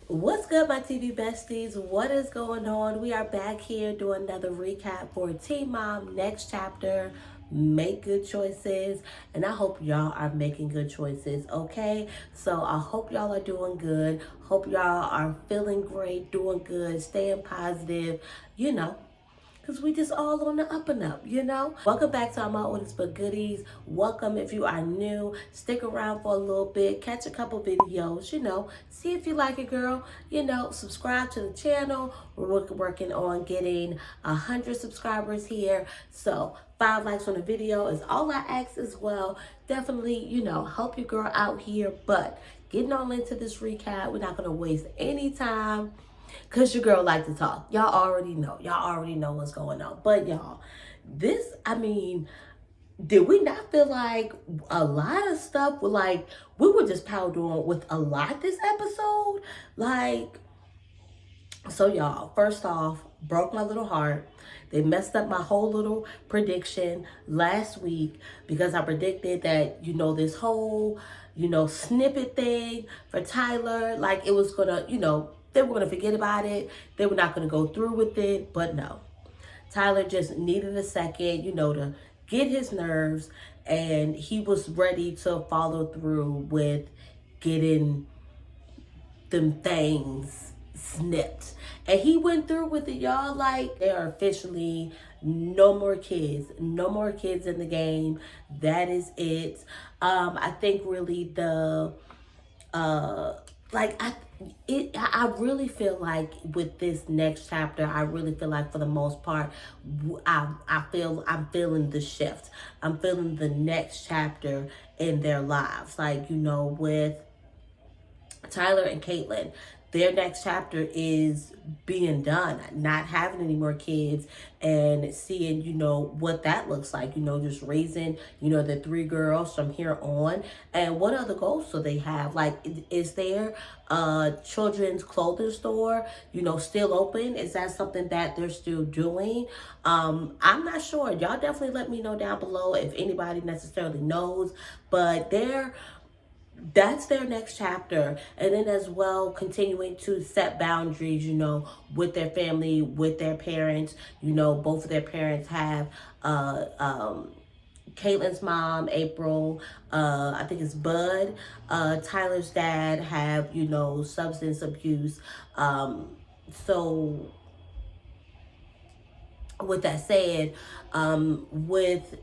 What's good, my TV besties? What is going on? We are back here doing another recap for Teen Mom Next Chapter. Make good choices, and I hope y'all are making good choices, okay? So I hope y'all are doing good. Hope y'all are feeling great, doing good, staying positive, you know, because we just all on the up and up, you know? Welcome back to all my orders but goodies. Welcome if you are new. Stick around for a little bit. Catch a couple videos, you know. See if you like it, girl. You know, subscribe to the channel. We're working on getting 100 subscribers here. So 5 likes on the video is all I ask as well. Definitely, you know, help your girl out here. But getting on into this recap, we're not going to waste any time. Cause your girl like to talk. Y'all already know. Y'all already know what's going on. But y'all, I mean, did we not feel like a lot of stuff were like, we were just piled on with a lot this episode? Like, so y'all, first off, broke my little heart. They messed up my whole little prediction last week because I predicted that, you know, this whole, you know, snippet thing for Tyler, like it was gonna, you know, they were gonna forget about it. They were not gonna go through with it, but no. Tyler just needed a second, you know, to get his nerves, and he was ready to follow through with getting them things snipped. And he went through with it, y'all. Like, there are officially no more kids. No more kids in the game. That is it. I think really like I really feel like with this next chapter, I really feel like for the most part, I'm feeling the shift. I'm feeling the next chapter in their lives. Like, you know, with Tyler and Caitlin, their next chapter is being done, not having any more kids, and seeing, you know, what that looks like, you know, just raising, you know, the 3 girls from here on. And what other goals do they have? Like, is there a children's clothing store, you know, still open? Is that something that they're still doing? I'm not sure. Y'all definitely let me know down below if anybody necessarily knows, but that's their next chapter. And then as well, continuing to set boundaries, you know, with their family, with their parents. You know, both of their parents have Caitlin's mom, April, I think it's Bud, Tyler's dad have, you know, substance abuse. So with that said, with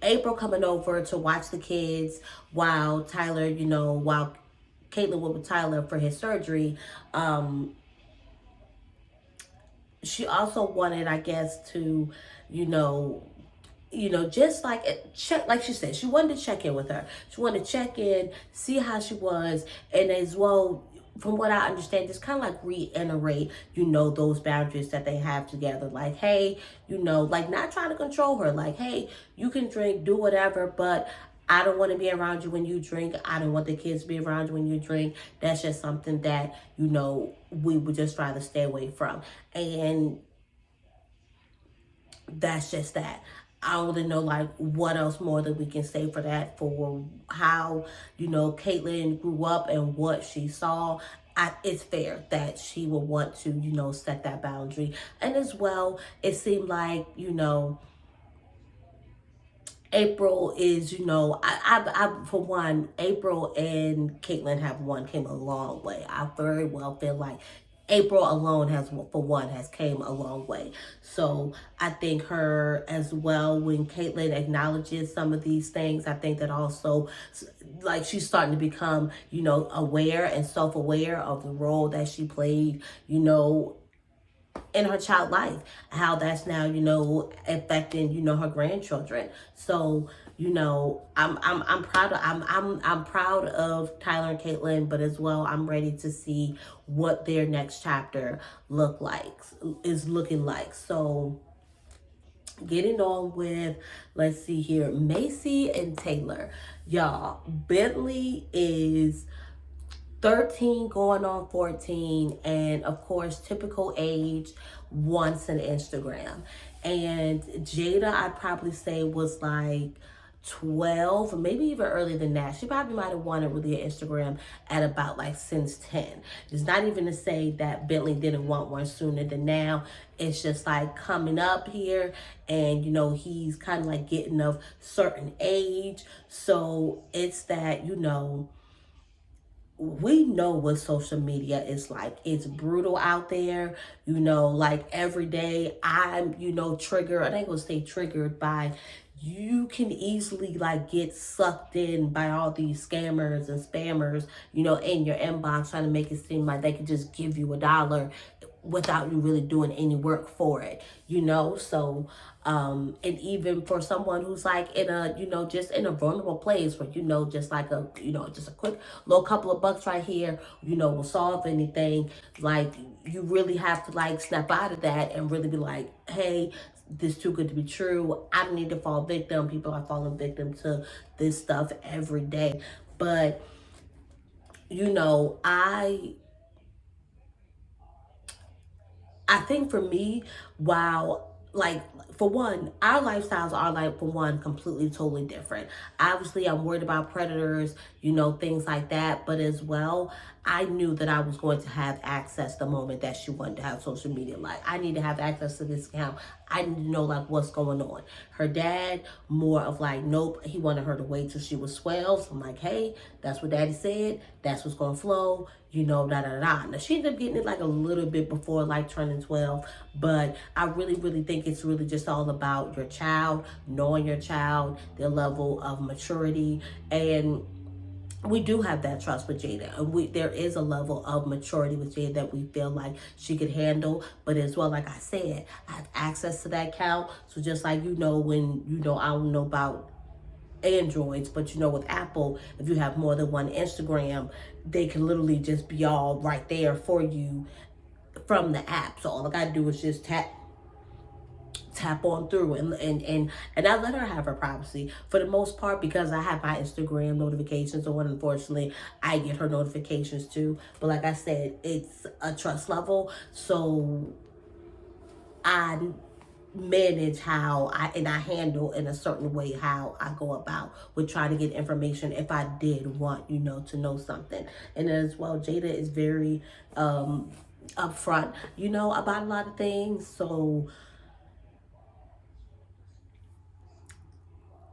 April coming over to watch the kids while Tyler, you know, while Caitlin went with Tyler for his surgery, she also wanted, I guess, to, you know, just like check, like she said, she wanted to check in with her. She wanted to check in, see how she was, and as well, from what I understand, just kind of like reiterate, you know, those boundaries that they have together. Like, hey, you know, like not trying to control her. Like, hey, you can drink, do whatever, but I don't want to be around you when you drink. I don't want the kids to be around you when you drink. That's just something that, you know, we would just try to stay away from. And that's just that. I don't really know like what else more that we can say for that, for how, you know, Caitlin grew up and what she saw. It's fair that she will want to, you know, set that boundary. And as well, it seemed like, you know, April is, you know, for one, April and Caitlin came a long way. I very well feel like April alone has came a long way. So I think her as well, when Caitlin acknowledges some of these things, I think that also, like, she's starting to become, you know, aware and self-aware of the role that she played, you know, in her child life, how that's now, you know, affecting, you know, her grandchildren. So, you know, I'm proud of Tyler and Caitlin, but as well, I'm ready to see what their next chapter is looking like. So getting on with, let's see here, Macy and Taylor. Y'all, Bentley is 13 going on 14, and of course typical age, wants an Instagram. And Jada, I'd probably say, was like 12, maybe even earlier than that. She probably might have wanted really an Instagram at about like since 10. It's not even to say that Bentley didn't want one sooner than now. It's just like coming up here, and he's kind of like getting of certain age. So it's that, we know what social media is like. It's brutal out there, like every day I'm, triggered. I ain't gonna say triggered by, you can easily like get sucked in by all these scammers and spammers, in your inbox, trying to make it seem like they can just give you $1 without you really doing any work for it, so and even for someone who's like in a, just in a vulnerable place where, just like a, just a quick little couple of bucks right here, will solve anything. Like, you really have to like snap out of that and really be like, hey, this too good to be true. I don't need to fall victim. People are falling victim to this stuff every day. But I think for me, while like, for one, our lifestyles are like, for one, completely totally different. Obviously, I'm worried about predators, things like that. But as well, I knew that I was going to have access the moment that she wanted to have social media. Like, I need to have access to this account. I need to know like what's going on. Her dad, more of like, nope, he wanted her to wait till she was 12. So I'm like, hey, that's what daddy said. That's what's gonna flow, da da da. Now she ended up getting it like a little bit before like turning 12, but I really, really think it's really just all about your child, knowing your child, their level of maturity. And we do have that trust with Jada. And there is a level of maturity with Jada that we feel like she could handle. But as well, like I said, I have access to that account. So just like, when, I don't know about Androids, but with Apple, if you have more than one Instagram, they can literally just be all right there for you from the app. So all I gotta do is just tap on through, and I let her have her privacy for the most part, because I have my Instagram notifications on. Unfortunately, I get her notifications too. But like I said, it's a trust level, so I manage how I handle in a certain way how I go about with trying to get information if I did want, to know something. And as well, Jada is very upfront, about a lot of things. So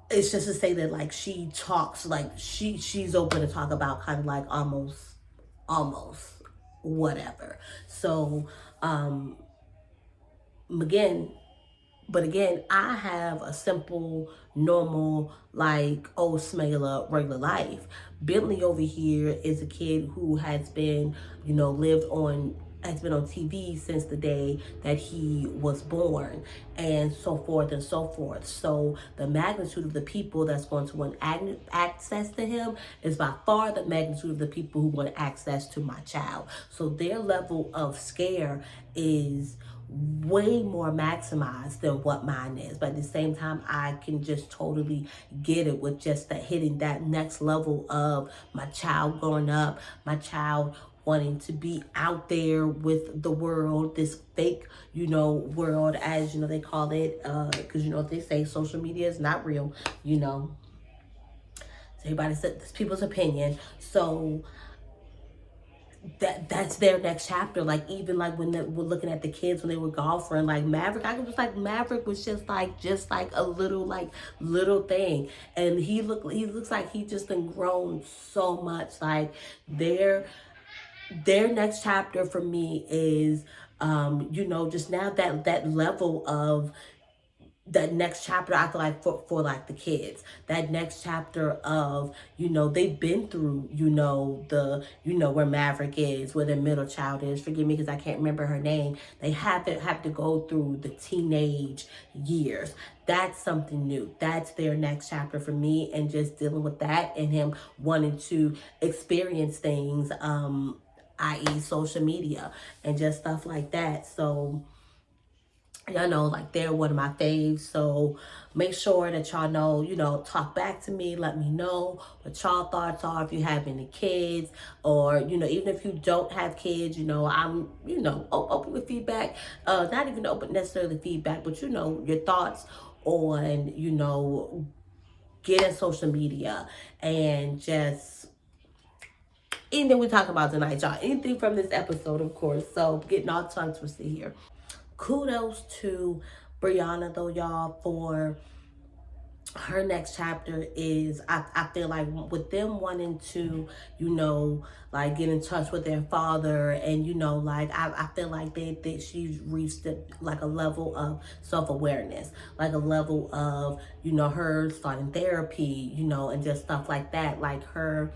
it's just to say that like she talks, like she's open to talk about kind of like almost whatever. So again, but again, I have a simple, normal, like, old smegular, regular life. Bentley over here is a kid who has been, has been on TV since the day that he was born, and so forth and so forth. So the magnitude of the people that's going to want access to him is by far the magnitude of the people who want access to my child. So their level of scare is way more maximized than what mine is. But at the same time, I can just totally get it with just the hitting that next level of my child growing up, my child wanting to be out there with the world, this fake, world, as they call it, because they say social media is not real, everybody said this people's opinion. So that's their next chapter. Like, even like when we're looking at the kids when they were golfing, like Maverick, I was like, Maverick was just like a little thing, and he looks like he just done grown so much. Like, their next chapter for me is just now that level of that next chapter. I feel like for like the kids, that next chapter of, they've been through, where Maverick is, where their middle child is, forgive me because I can't remember her name. They have to go through the teenage years. That's something new. That's their next chapter for me, and just dealing with that, and him wanting to experience things, i.e. social media and just stuff like that. So y'all know, like, they're one of my faves. So make sure that y'all know, talk back to me. Let me know what y'all thoughts are, if you have any kids, or, even if you don't have kids, I'm, open with feedback. Not even open necessarily feedback, but, your thoughts on, get in social media and just anything we talk about tonight, y'all. Anything from this episode, of course. So getting all tongue twisted here. Kudos to Brianna though, y'all, for her next chapter. Is I feel like with them wanting to, like get in touch with their father, and like I feel like that she's reached like a level of self-awareness, like a level of her starting therapy, and just stuff like that, like her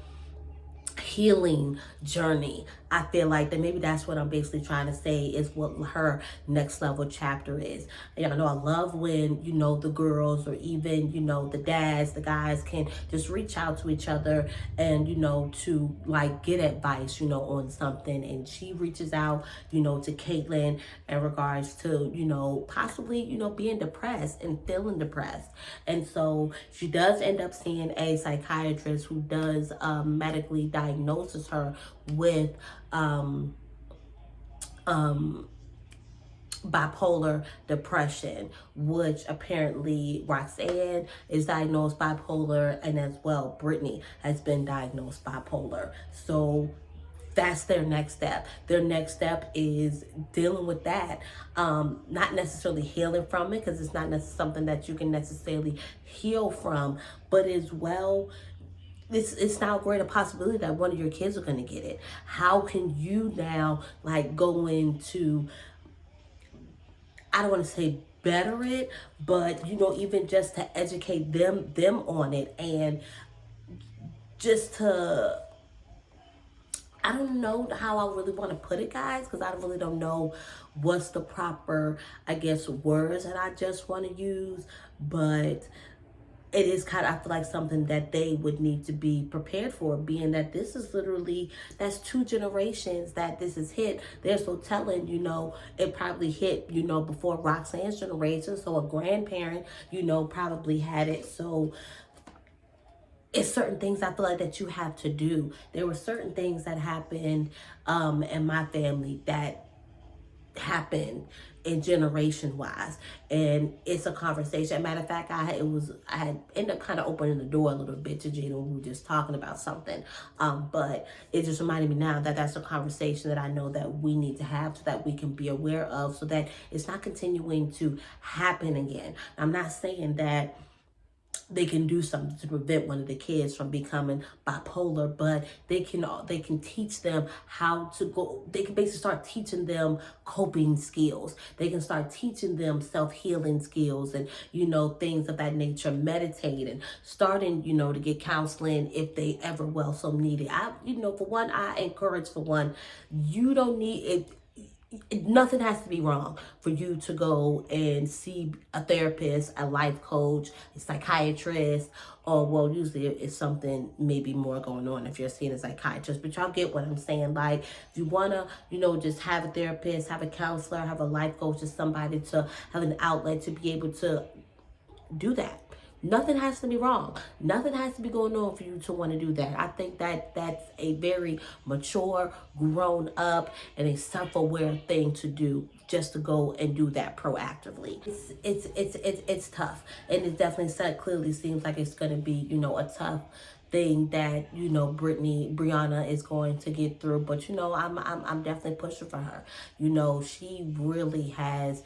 healing journey. I feel like that maybe that's what I'm basically trying to say is what her next level chapter is. And I know I love when, the girls or even, the dads, the guys can just reach out to each other and, to like get advice, on something. And she reaches out, to Caitlin in regards to, possibly, being depressed and feeling depressed. And so she does end up seeing a psychiatrist who does medically diagnoses her with bipolar depression, which apparently Roxanne is diagnosed bipolar, and as well Brittany has been diagnosed bipolar. So that's their next step. Their next step is dealing with that. Not necessarily healing from it, because it's not something that you can necessarily heal from, but as well, it's now a greater possibility that one of your kids are going to get it. How can you now like go into, I don't want to say better it, but even just to educate them on it, and just to, I don't know how I really want to put it, guys, because I really don't know what's the proper, I guess, words that I just want to use, but it is kind of, I feel like, something that they would need to be prepared for, being that this is literally, that's 2 generations that this is hit. They're so telling, it probably hit, before Roxanne's generation. So a grandparent, probably had it. So it's certain things I feel like that you have to do. There were certain things that happened in my family that happen in generation wise, and it's a conversation. Matter of fact, I had ended up kind of opening the door a little bit to Gina when we were just talking about something, but it just reminded me now that that's a conversation that I know that we need to have, so that we can be aware of, so that it's not continuing to happen again. I'm not saying that they can do something to prevent one of the kids from becoming bipolar, but they can teach them how to go. They can basically start teaching them coping skills. They can start teaching them self-healing skills, and things of that nature, meditating, starting to get counseling if they ever so needed. For one, I encourage, for one, you don't need it. Nothing has to be wrong for you to go and see a therapist, a life coach, a psychiatrist, or well, usually it's something maybe more going on if you're seeing a psychiatrist, but y'all get what I'm saying. Like, if you want to, just have a therapist, have a counselor, have a life coach, or somebody to have an outlet to be able to do that. Nothing has to be wrong. Nothing has to be going on for you to want to do that. I think that that's a very mature, grown up, and a self-aware thing to do, just to go and do that proactively. It's tough, and it definitely clearly seems like it's going to be, a tough thing that Brianna is going to get through. But I'm definitely pushing for her. She really has.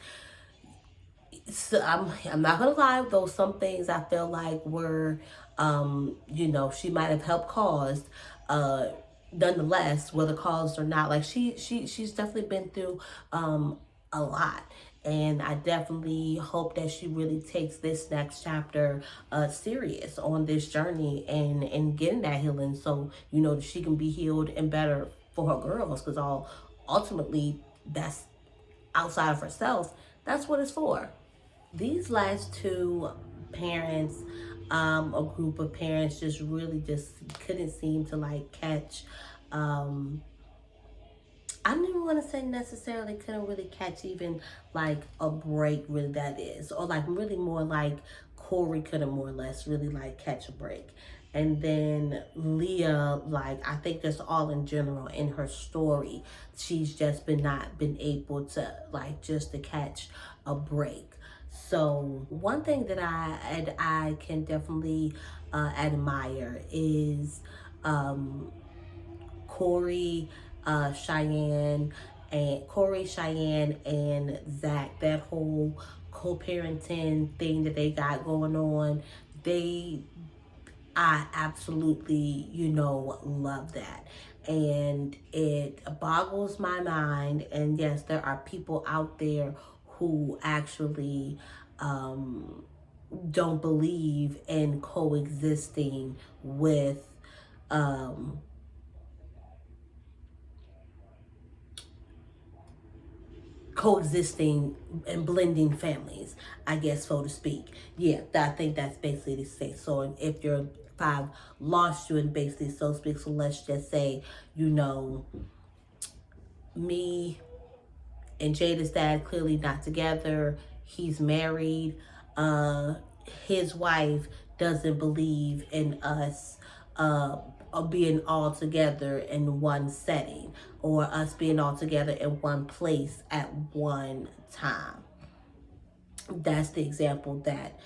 So I'm not gonna lie though, some things I feel like were she might have helped caused, nonetheless, whether caused or not. Like she's definitely been through a lot, and I definitely hope that she really takes this next chapter serious on this journey, and getting that healing, so that she can be healed and better for her girls, because ultimately that's outside of herself. That's what it's for. These last 2 parents, a group of parents, just really just couldn't seem to like catch, I don't even want to say necessarily couldn't really catch even like a break, really, that is. Or like really more like Corey couldn't more or less really like catch a break. And then Leah, like, I think just all in general in her story, she's just not been able to like just to catch a break. So one thing that I can definitely admire is um, Corey, Cheyenne, and Zach. That whole co-parenting thing that they got going on, they I absolutely, love that. And it boggles my mind. And yes, there are people out there who actually um, don't believe in coexisting with um, coexisting and blending families, I guess, so to speak. Yeah, I think that's basically the say. So if I've lost you in basically so to speak, so let's just say, you know, me and Jada's dad clearly not together. He's married. Uh, his wife doesn't believe in us of being all together in one setting, or us being all together in one place at one time. That's the example that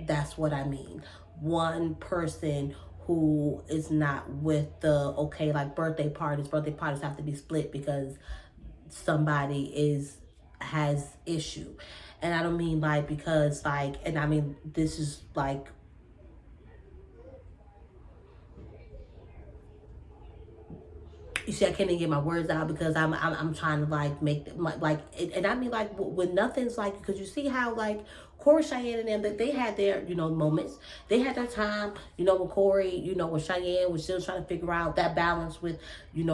that's what I mean. One person who is not with the okay, like birthday parties have to be split because somebody has issue. And I don't mean like because like, and I mean this is like, you see, I can't even get my words out because I'm trying to like make like, and I mean like when nothing's like, because you see how like Corey, Cheyenne, and them, that they had their moments, they had their time, when Corey, when Cheyenne was still trying to figure out that balance with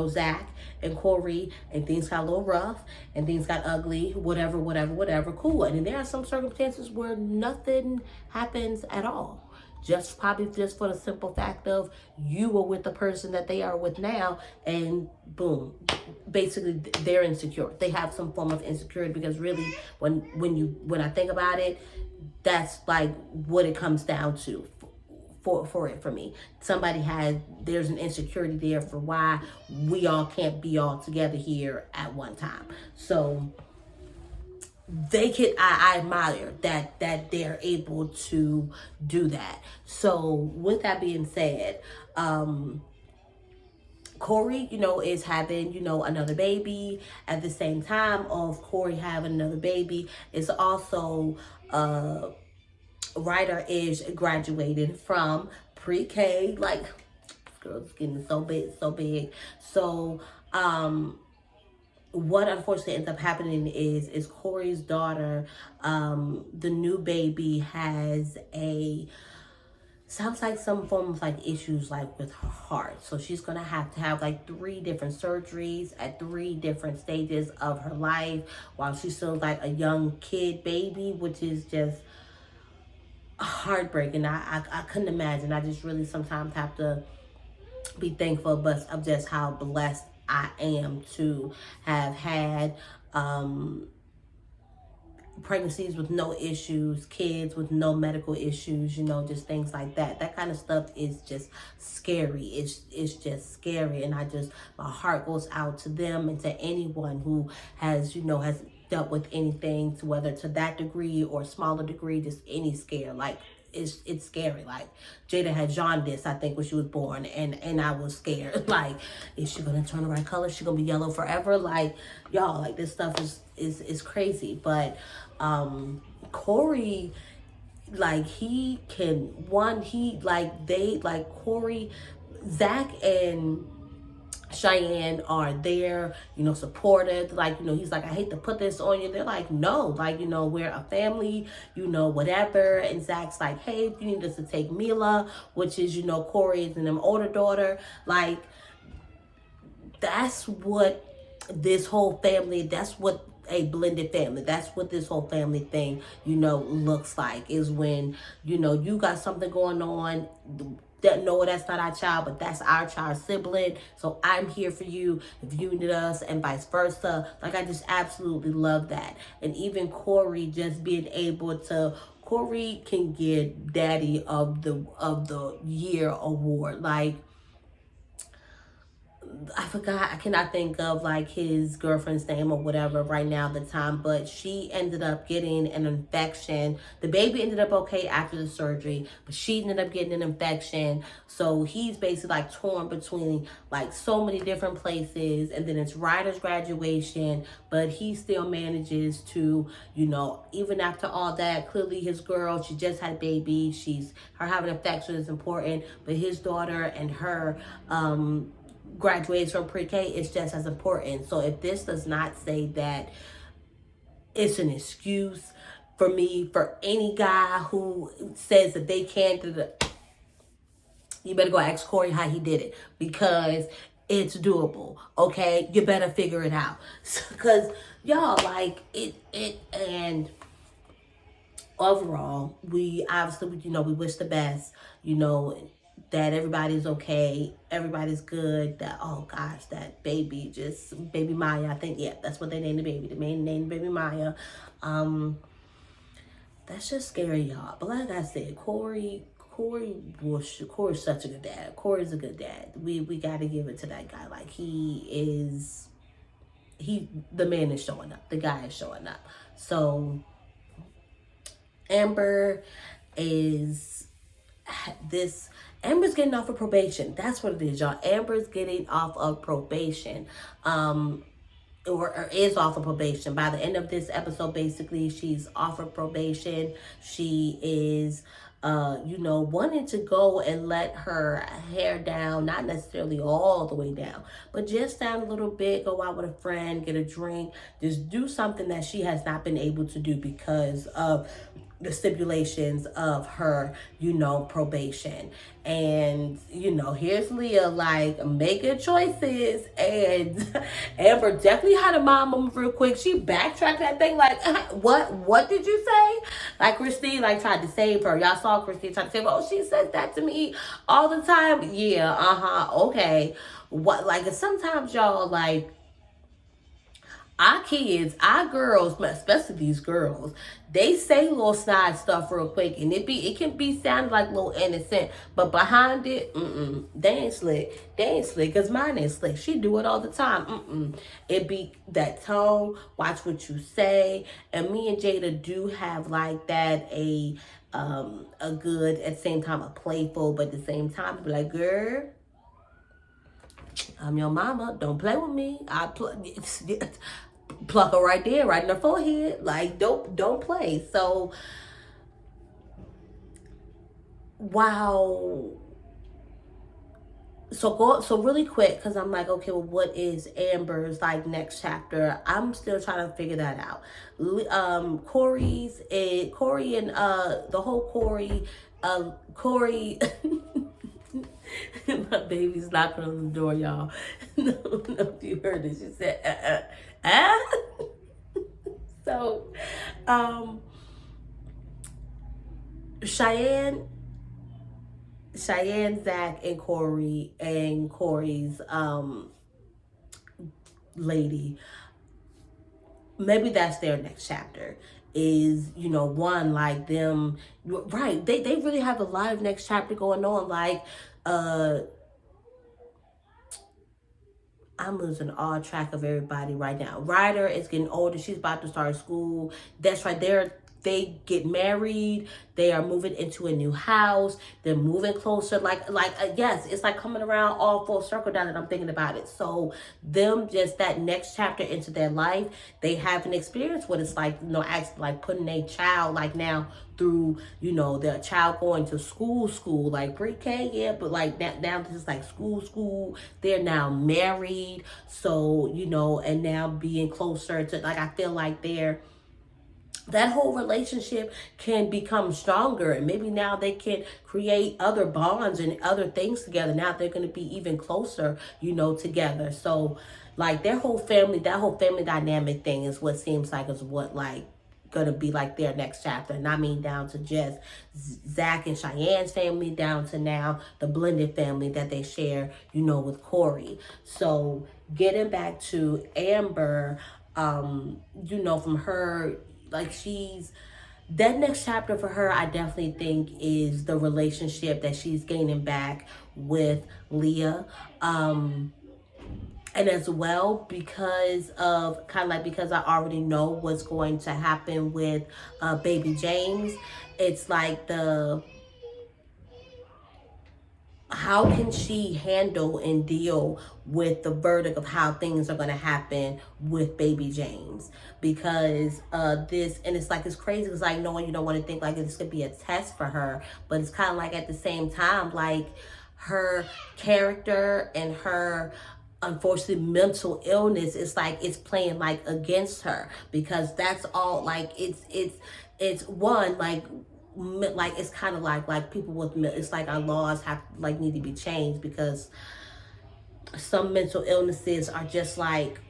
Zach and Corey, and things got a little rough and things got ugly, whatever, cool. And then there are some circumstances where nothing happens at all, just probably just for the simple fact of you were with the person that they are with now, and boom, basically they're insecure, they have some form of insecurity, because really when I think about it, that's like what it comes down to for me. There's an insecurity there for why we all can't be all together here at one time. So I admire that they're able to do that. So with that being said, Corey, is having, another baby. At the same time of Corey having another baby, is also Ryder is graduating from pre-K. Like, this girl's getting so big, so big. So what unfortunately ends up happening is Corey's daughter, the new baby, has sounds like some form of like issues like with her heart. So she's gonna have to have like 3 different surgeries at 3 different stages of her life while she's still like a young kid baby, which is just heartbreaking. I couldn't imagine. I just really sometimes have to be thankful but of just how blessed I am to have had pregnancies with no issues, kids with no medical issues, just things like that. That kind of stuff is just scary. It's just scary. And my heart goes out to them and to anyone who has dealt with anything, to whether to that degree or smaller degree, just any scare. Like, it's scary. Like, Jada had jaundice, I think, when she was born, and I was scared. Like, is she gonna turn the right color? Is she gonna be yellow forever? Like, y'all, like, this stuff is crazy. But Corey, like, Corey, Zach and Cheyenne are there, supportive. Like, he's like, I hate to put this on you. They're like, no, like, we're a family, whatever. And Zach's like, hey, you need us to take Mila, which is, Corey's and them older daughter. Like, that's what that's what a blended family, that's what this whole family thing, looks like, is when, you got something going on that, no, that's not our child, but that's our child sibling. So I'm here for you if you need us, and vice versa. Like, I just absolutely love that. And even Corey just being able to, Corey can get Daddy of the Year award. Like, I forgot, I cannot think of like his girlfriend's name or whatever right now at the time, but she ended up getting an infection. The baby ended up okay after the surgery, but she ended up getting an infection. So he's basically like torn between like so many different places. And then it's Ryder's graduation, but he still manages to, you know, even after all that, clearly his girl, she just had a baby. Her having an infection is important, but his daughter and her, graduates from pre-K is just as important. So if this does not say that it's an excuse for me, for any guy who says that they can't do the, you better go ask Corey how he did it, because it's doable. Okay, you better figure it out, because y'all, like and overall, we obviously, you know, we wish the best, you know, that everybody's okay, everybody's good, that, oh gosh, that baby, just baby Maya, I think, yeah, that's what they named the baby. The man named baby Maya. That's just scary, y'all. But like I said, Corey's such a good dad. Corey's a good dad. We got to give it to that guy. Like, the man is showing up. The guy is showing up. So Amber's getting off of probation. That's what it is, y'all. Amber's getting off of probation. Or is off of probation. By the end of this episode, basically, she's off of probation. She is, you know, wanting to go and let her hair down, not necessarily all the way down, but just down a little bit, go out with a friend, get a drink, just do something that she has not been able to do because of the stipulations of her, you know, probation. And, you know, here's Leah, like, making choices. And Amber definitely had a mom moment real quick. She backtracked that thing, like, what did you say? Like, Christine, like, tried to save her. Y'all saw Christine try to save her. Oh, she says that to me all the time. Yeah, okay. What, like, sometimes y'all, like, our kids, our girls, especially these girls, they say little snide stuff real quick, and it can be sounding like little innocent, but behind it, they ain't slick. They ain't slick, because mine ain't slick. She do it all the time. It be that tone, watch what you say, and me and Jada do have like that, a good, at the same time, a playful, but at the same time, be like, girl, I'm your mama. Don't play with me. Pluck her right there, right in her forehead. Like, don't play. So, wow. So really quick, because I'm like, okay, well, what is Amber's like next chapter? I'm still trying to figure that out. Corey and the whole Corey. My baby's knocking on the door, y'all. No, if you heard it, she said, So, Cheyenne, Zach, and Corey's lady. Maybe that's their next chapter. Is, you know, one, like, them, right? They really have a lot of next chapter going on. Like, I'm losing all track of everybody right now. Ryder is getting older. She's about to start school. That's right. They get married. They are moving into a new house. They're moving closer. Yes, it's like coming around all full circle now that I'm thinking about it. So them, just that next chapter into their life, they haven't experienced what it's like, you know, actually like putting a child like now through, you know, their child going to school, like pre-K, yeah, but like now this is like school. They're now married. So, you know, and now being closer to, like, I feel like that whole relationship can become stronger, and maybe now they can create other bonds and other things together. Now they're going to be even closer, you know, together. So like that whole family dynamic thing is what seems like is what, like, gonna be like their next chapter. And I mean, down to just Zach and Cheyenne's family, down to now the blended family that they share, you know, with Corey. So getting back to Amber, you know, from her, like, that next chapter for her, I definitely think, is the relationship that she's gaining back with Leah. And as well, because of kind of like, because I already know what's going to happen with baby James, it's like the how can she handle and deal with the verdict of how things are going to happen with baby James? Because this, and it's like, it's crazy because I know you don't want to think like this could be a test for her, but it's kind of like at the same time, like her character and her unfortunately mental illness, it's like it's playing like against her, because that's all, like it's one, like it's kind of like people with, it's like our laws have like need to be changed, because some mental illnesses are just like,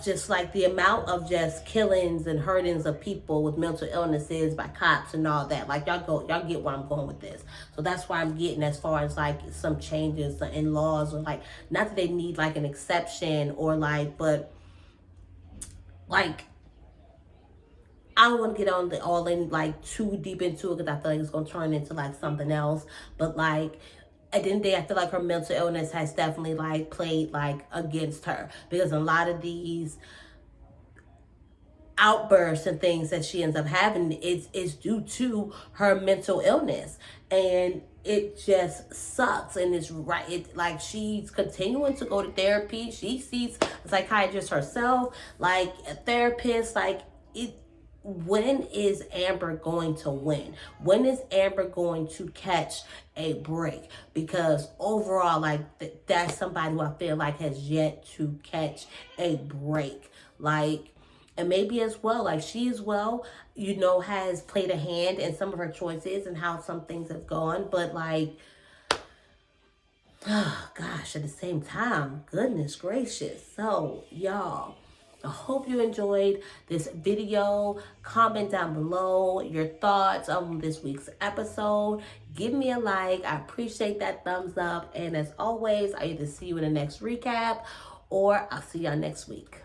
just like the amount of just killings and hurtings of people with mental illnesses by cops and all that. Like y'all get where I'm going with this. So that's why I'm getting as far as like some changes in laws, or like, not that they need like an exception or like, but like, I don't want to get on the all in like too deep into it, because I feel like it's gonna turn into like something else. But like at the end of the day, I feel like her mental illness has definitely like played like against her, because a lot of these outbursts and things that she ends up having is due to her mental illness, and it just sucks. And it's right, it like she's continuing to go to therapy, she sees a psychiatrist herself, like a therapist, like it. When is Amber going to win? When is Amber going to catch a break? Because overall, like that's somebody who I feel like has yet to catch a break. Like, and maybe as well, like she as well, has played a hand in some of her choices and how some things have gone. But like, oh gosh, at the same time, goodness gracious. So y'all, I hope you enjoyed this video. Comment down below your thoughts on this week's episode. Give me a like. I appreciate that thumbs up. And as always, I either see you in the next recap, or I'll see y'all next week.